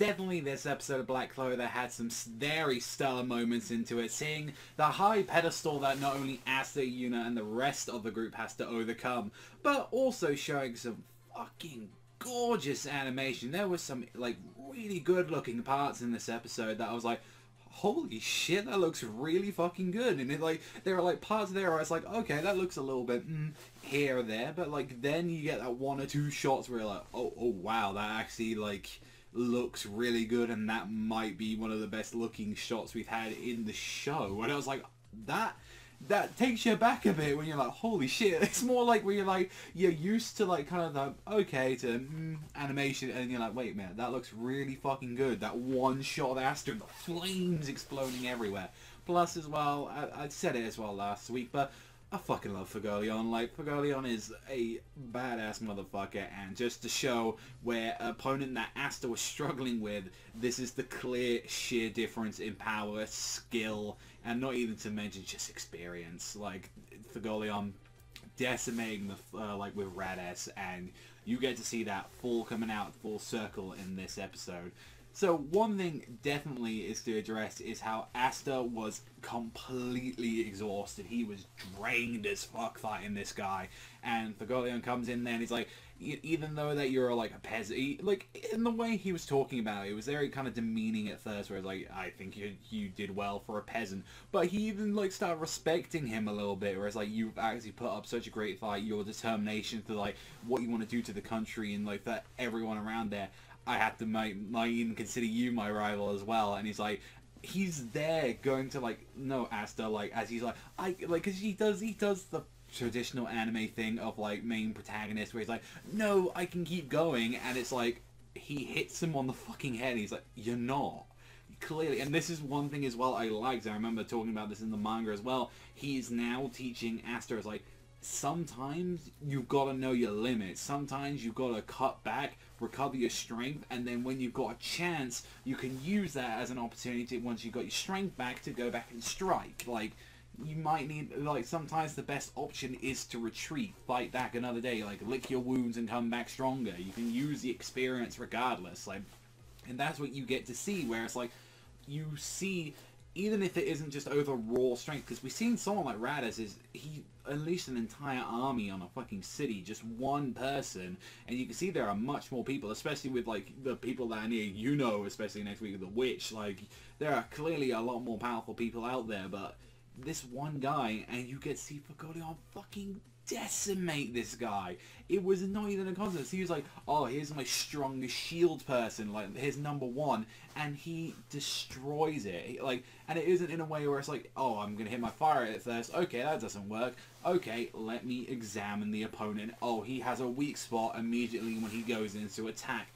definitely this episode of Black Clover that had some very stellar moments into it, seeing the high pedestal that not only Asta, Yuna, and the rest of the group has to overcome, but also showing some fucking gorgeous animation. There was some like really good looking parts in this episode that I was like, holy shit, that looks really fucking good. And it like there are like parts there where it's like, okay, that looks a little bit here or there, but like then you get that one or two shots where you're like, oh wow, that actually like looks really good, and that might be one of the best looking shots we've had in the show. And I was like, that takes you back a bit when you're like, holy shit. It's more like where you're like, you're used to like kind of the okay to animation, and you're like, wait a minute, that looks really fucking good. That one shot of Asta, the flames exploding everywhere. Plus as well, I said it as well last week, but I fucking love Fagolion. Like, Fagolion is a badass motherfucker, and just to show where an opponent that Asta was struggling with, this is the clear sheer difference in power, skill, and not even to mention just experience. Like, Fagolion decimating the like with Raditz, and you get to see that coming out full circle in this episode. So one thing definitely is to address is how Asta was completely exhausted. He was drained as fuck fighting this guy, and Fagolion comes in there and he's like, even though that you're like a peasant, like in the way he was talking about it, it was very kind of demeaning at first, where like, I think you did well for a peasant, but he even like started respecting him a little bit, whereas like you've actually put up such a great fight, your determination for like what you want to do to the country and like for everyone around there. I have to might even consider you my rival as well. And he's like, he's there going to like, no, Asta, like, as he's like, because he does the traditional anime thing of like main protagonist where he's like, no, I can keep going, and it's like he hits him on the fucking head and he's like, you're not. Clearly, and this is one thing as well I liked. I remember talking about this in the manga as well. He's now teaching Asta as like, sometimes you've got to know your limits. Sometimes you've got to cut back, recover your strength, and then when you've got a chance, you can use that as an opportunity once you've got your strength back to go back and strike. Like, you might need, like, sometimes the best option is to retreat, fight back another day, like, lick your wounds and come back stronger. You can use the experience regardless, like, and that's what you get to see, where it's like, you see, even if it isn't just over raw strength, because we've seen someone like Raditz, he unleashed an entire army on a fucking city, just one person, and you can see there are much more people, especially with like the people that are near, you know, especially next week with the witch. Like, there are clearly a lot more powerful people out there, but this one guy, and you get to see Fagolion fucking decimate this guy. It was not even a contest. He was like, oh, here's my strongest shield person, like here's number one, and he destroys it. Like, and it isn't in a way where it's like, oh, I'm gonna hit my fire at first, okay, that doesn't work, okay, let me examine the opponent. Oh, he has a weak spot immediately when he goes into attack,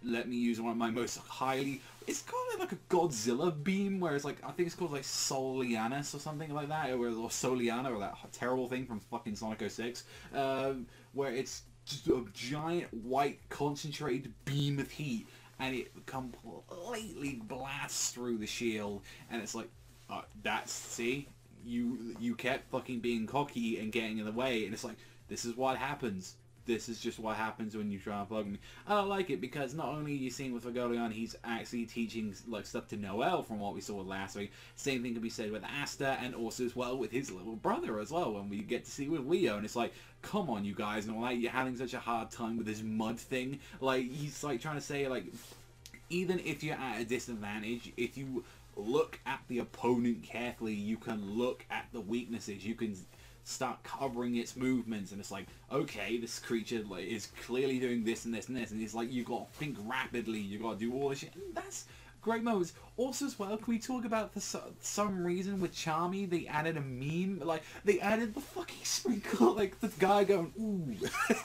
let me use one of my most highly, it's called like a Godzilla beam, where it's like, I think it's called like Solianus or something like that, or Soliana, or that terrible thing from fucking Sonic 06, where it's just a giant white concentrated beam of heat, and it completely blasts through the shield, and it's like, see, you kept fucking being cocky and getting in the way, and it's like, this is what happens. This is just what happens when you try and bug me. I don't like it because not only are you seeing with Fagolion, he's actually teaching like stuff to Noel from what we saw last week. Same thing can be said with Asta, and also as well with his little brother as well, when we get to see with Leo, and it's like, come on you guys, and all that, you're having such a hard time with this mud thing. Like, he's like trying to say, like, even if you're at a disadvantage, if you look at the opponent carefully, you can look at the weaknesses, you can start covering its movements, and it's like, okay, this creature like is clearly doing this and this and this, and it's like, you got to think rapidly, you got to do all this shit, and that's great moments. Also as well, can we talk about for some reason with Charmy, they added a meme, like, they added the fucking sprinkle, like, the guy going, ooh,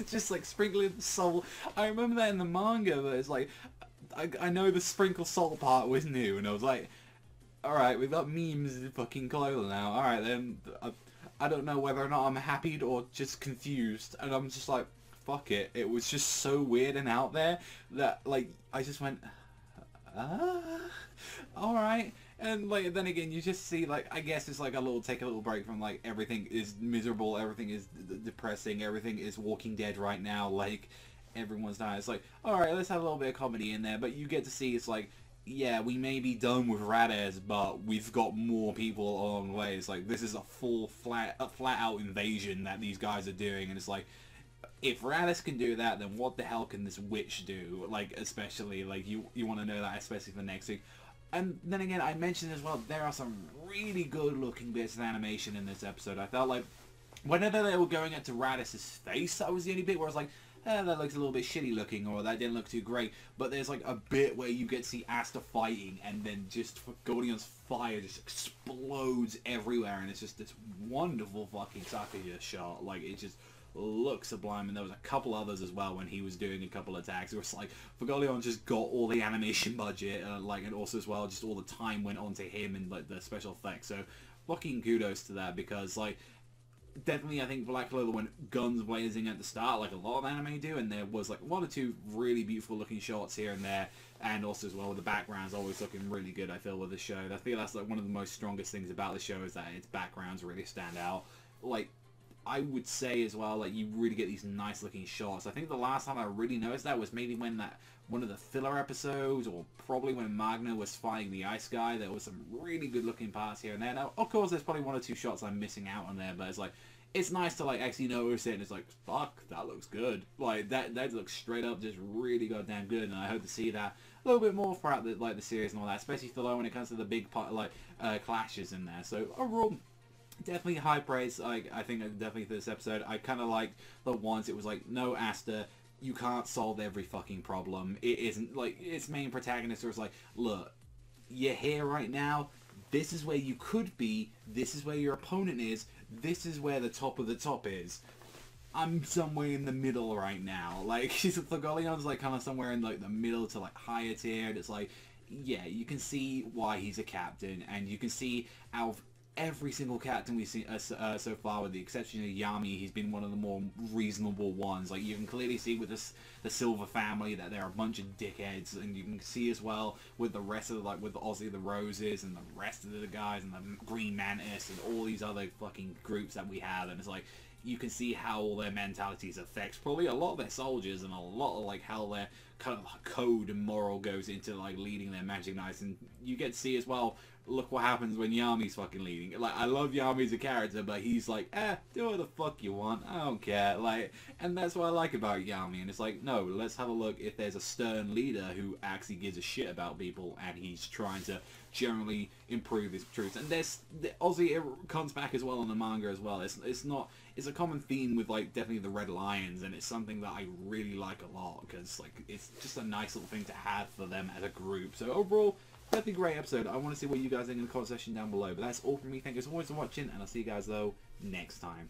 just like sprinkling the soul. I remember that in the manga, but it's like, I know the sprinkle salt part was new, and I was like, alright, we've got memes in fucking Clover now, alright then, I don't know whether or not I'm happy or just confused, and I'm just like, fuck it. It was just so weird and out there that, like, I just went, alright. And, like, then again, you just see, like, I guess it's like take a little break from, like, everything is miserable, everything is depressing, everything is Walking Dead right now, like, everyone's dying. It's like, alright, let's have a little bit of comedy in there, but you get to see it's like, yeah, we may be done with Raditz, but we've got more people along the way. It's like, this is a flat out invasion that these guys are doing, and it's like, if Raditz can do that, then what the hell can this witch do? Like, especially, like, you want to know that, especially for next week. And then again, I mentioned as well, there are some really good looking bits of animation in this episode. I felt like, whenever they were going into Raditz's face, that was the only bit where I was like, that looks a little bit shitty looking, or that didn't look too great. But there's like a bit where you get to see Asta fighting, and then just Gordian's fire just explodes everywhere, and it's just this wonderful fucking Sakuya shot. Like, it just looks sublime. And there was a couple others as well when he was doing a couple attacks. It was like, Fagolion just got all the animation budget, like, and also as well, just all the time went on to him and like the special effects. So fucking kudos to that, because like, definitely I think Black Clover went guns blazing at the start like a lot of anime do, and there was like one or two really beautiful looking shots here and there, and also as well the backgrounds always looking really good. I feel with the show, I feel that's like one of the most strongest things about the show, is that its backgrounds really stand out. Like, I would say as well, like, you really get these nice looking shots. I think the last time I really noticed that was maybe when one of the filler episodes, or probably when Magna was fighting the ice guy. There was some really good looking parts here and there. Now, of course, there's probably one or two shots I'm missing out on there, but it's like, it's nice to like actually notice it, and it's like, fuck, that looks good. Like, that looks straight up just really goddamn good, and I hope to see that a little bit more throughout the series and all that, especially for when it comes to the big part, like clashes in there. So overall, definitely high praise. Like, I think definitely for this episode, I kind of liked the ones it was like, no, Asta, you can't solve every fucking problem. It isn't like its main protagonist was like, look, you're here right now. This is where you could be. This is where your opponent is. This is where the top of the top is. I'm somewhere in the middle right now. Like, Thorgolion's like kind of somewhere in like the middle to like higher tier. And it's like, yeah, you can see why he's a captain, and you can see out of every single captain we've seen so far, with the exception of Yami, he's been one of the more reasonable ones. Like, you can clearly see with the Silver family that they're a bunch of dickheads, and you can see as well with the rest of the, like, with Ozzy the Roses and the rest of the guys and the Green Mantis and all these other fucking groups that we have, and it's like, you can see how all their mentalities affects probably a lot of their soldiers, and a lot of like how their kind of code and moral goes into like leading their Magic Knights. And you get to see as well, look what happens when Yami's fucking leading. Like, I love Yami as a character, but he's like, do what the fuck you want, I don't care. Like, and that's what I like about Yami. And it's like, no, let's have a look if there's a stern leader who actually gives a shit about people, and he's trying to generally improve his troops. And Ozzy, it comes back as well in the manga as well. It's a common theme with like definitely the Red Lions, and it's something that I really like a lot, because like it's just a nice little thing to have for them as a group. So overall, definitely a great episode. I want to see what you guys think in the comment section down below. But that's all from me. Thank you so much for watching, and I'll see you guys though next time.